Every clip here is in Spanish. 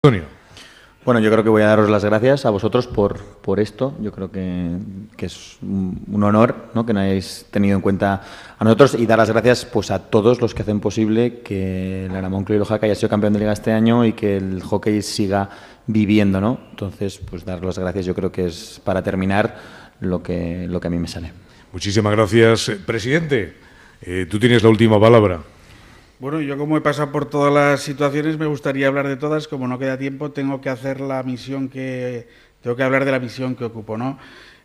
Antonio. Bueno, yo creo que voy a daros las gracias a vosotros por esto. Yo creo que es un honor, ¿no?, que nos hayáis tenido en cuenta a nosotros, y dar las gracias pues a todos los que hacen posible que el Aramón Club Jaca haya sido campeón de liga este año y que el hockey siga viviendo, ¿no? Entonces, pues dar las gracias, yo creo que es, para terminar, lo que a mí me sale. Muchísimas gracias, presidente. Tú tienes la última palabra. Bueno, yo como he pasado por todas las situaciones, me gustaría hablar de todas. Como no queda tiempo, tengo que hablar de la misión que ocupo, ¿no?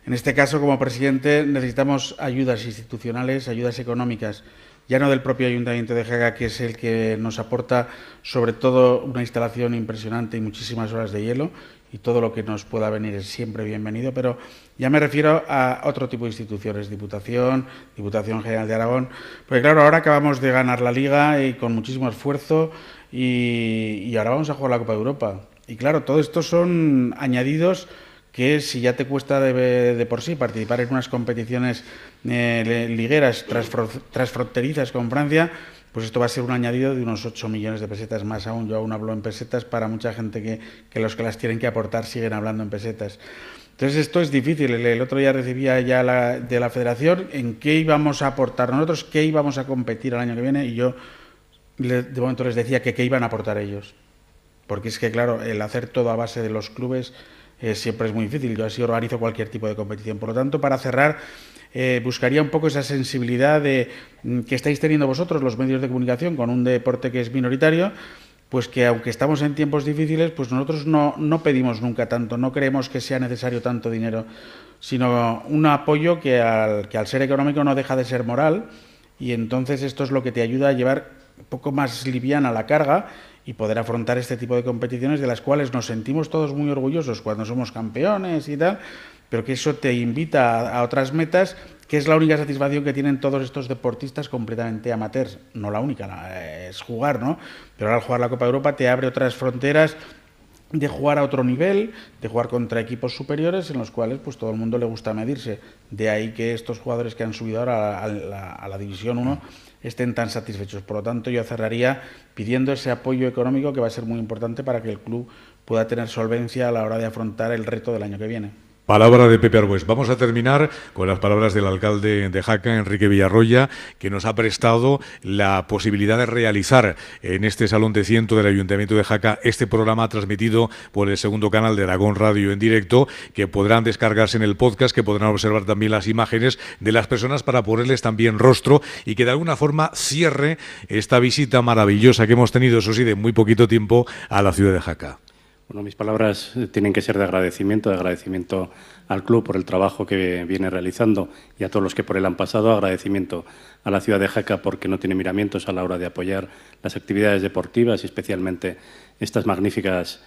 En este caso, como presidente, necesitamos ayudas institucionales, ayudas económicas, ya no del propio Ayuntamiento de Jaca, que es el que nos aporta sobre todo una instalación impresionante y muchísimas horas de hielo, y todo lo que nos pueda venir es siempre bienvenido, pero ya me refiero a otro tipo de instituciones, Diputación General de Aragón, porque claro, ahora acabamos de ganar la Liga y con muchísimo esfuerzo, y ahora vamos a jugar la Copa de Europa. Y claro, todo esto son añadidos que, si ya te cuesta de por sí participar en unas competiciones ligueras transfronterizas con Francia, pues esto va a ser un añadido de unos 8 millones de pesetas más aún. Yo aún hablo en pesetas, para mucha gente que los que las tienen que aportar siguen hablando en pesetas. Entonces esto es difícil. El otro día recibía ya de la Federación en qué íbamos a aportar nosotros, qué íbamos a competir el año que viene, y yo de momento les decía que qué iban a aportar ellos. Porque es que, claro, el hacer todo a base de los clubes siempre es muy difícil. Yo así organizo cualquier tipo de competición. Por lo tanto, para cerrar, buscaría un poco esa sensibilidad que estáis teniendo vosotros, los medios de comunicación, con un deporte que es minoritario, pues que aunque estamos en tiempos difíciles, pues nosotros no pedimos nunca tanto, no creemos que sea necesario tanto dinero, sino un apoyo que al ser económico no deja de ser moral, y entonces esto es lo que te ayuda a llevar un poco más liviana la carga y poder afrontar este tipo de competiciones, de las cuales nos sentimos todos muy orgullosos cuando somos campeones y tal, pero que eso te invita a otras metas, que es la única satisfacción que tienen todos estos deportistas completamente amateurs. No la única, es jugar, ¿no? Pero al jugar la Copa de Europa te abre otras fronteras de jugar a otro nivel, de jugar contra equipos superiores en los cuales pues todo el mundo le gusta medirse. De ahí que estos jugadores que han subido ahora a la División 1 estén tan satisfechos. Por lo tanto, yo cerraría pidiendo ese apoyo económico, que va a ser muy importante para que el club pueda tener solvencia a la hora de afrontar el reto del año que viene. Palabra de Pepe Arbues. Vamos a terminar con las palabras del alcalde de Jaca, Enrique Villarroya, que nos ha prestado la posibilidad de realizar en este Salón de Ciento del Ayuntamiento de Jaca este programa transmitido por el segundo canal de Aragón Radio en directo, que podrán descargarse en el podcast, que podrán observar también las imágenes de las personas para ponerles también rostro, y que de alguna forma cierre esta visita maravillosa que hemos tenido, eso sí, de muy poquito tiempo, a la ciudad de Jaca. Bueno, mis palabras tienen que ser de agradecimiento al club por el trabajo que viene realizando, y a todos los que por él han pasado. Agradecimiento a la ciudad de Jaca porque no tiene miramientos a la hora de apoyar las actividades deportivas, y especialmente estas magníficas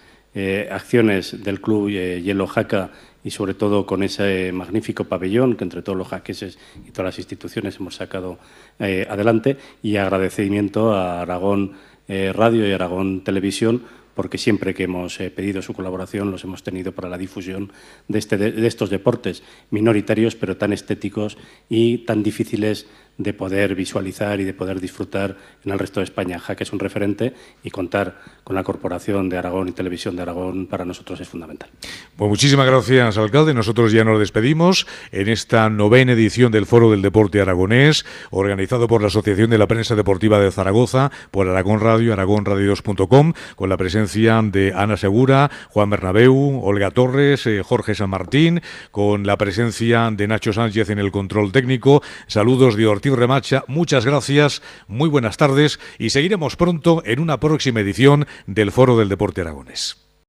acciones del club Hielo Jaca, y sobre todo con ese magnífico pabellón que entre todos los jaqueses y todas las instituciones hemos sacado adelante. Y agradecimiento a Aragón Radio y Aragón Televisión, porque siempre que hemos pedido su colaboración los hemos tenido para la difusión de estos deportes minoritarios, pero tan estéticos y tan difíciles de poder visualizar y de poder disfrutar en el resto de España. Jaca es un referente, y contar con la Corporación de Aragón y Televisión de Aragón para nosotros es fundamental. Pues muchísimas gracias, alcalde. Nosotros ya nos despedimos en esta 9ª edición del Foro del Deporte Aragonés, organizado por la Asociación de la Prensa Deportiva de Zaragoza, por Aragón Radio, aragonradio2.com, con la presencia de Ana Segura, Juan Bernabéu, Olga Torres, Jorge San Martín, con la presencia de Nacho Sánchez en el control técnico. Saludos de Ortiz Remacha, muchas gracias, muy buenas tardes, y seguiremos pronto en una próxima edición del Foro del Deporte Aragonés.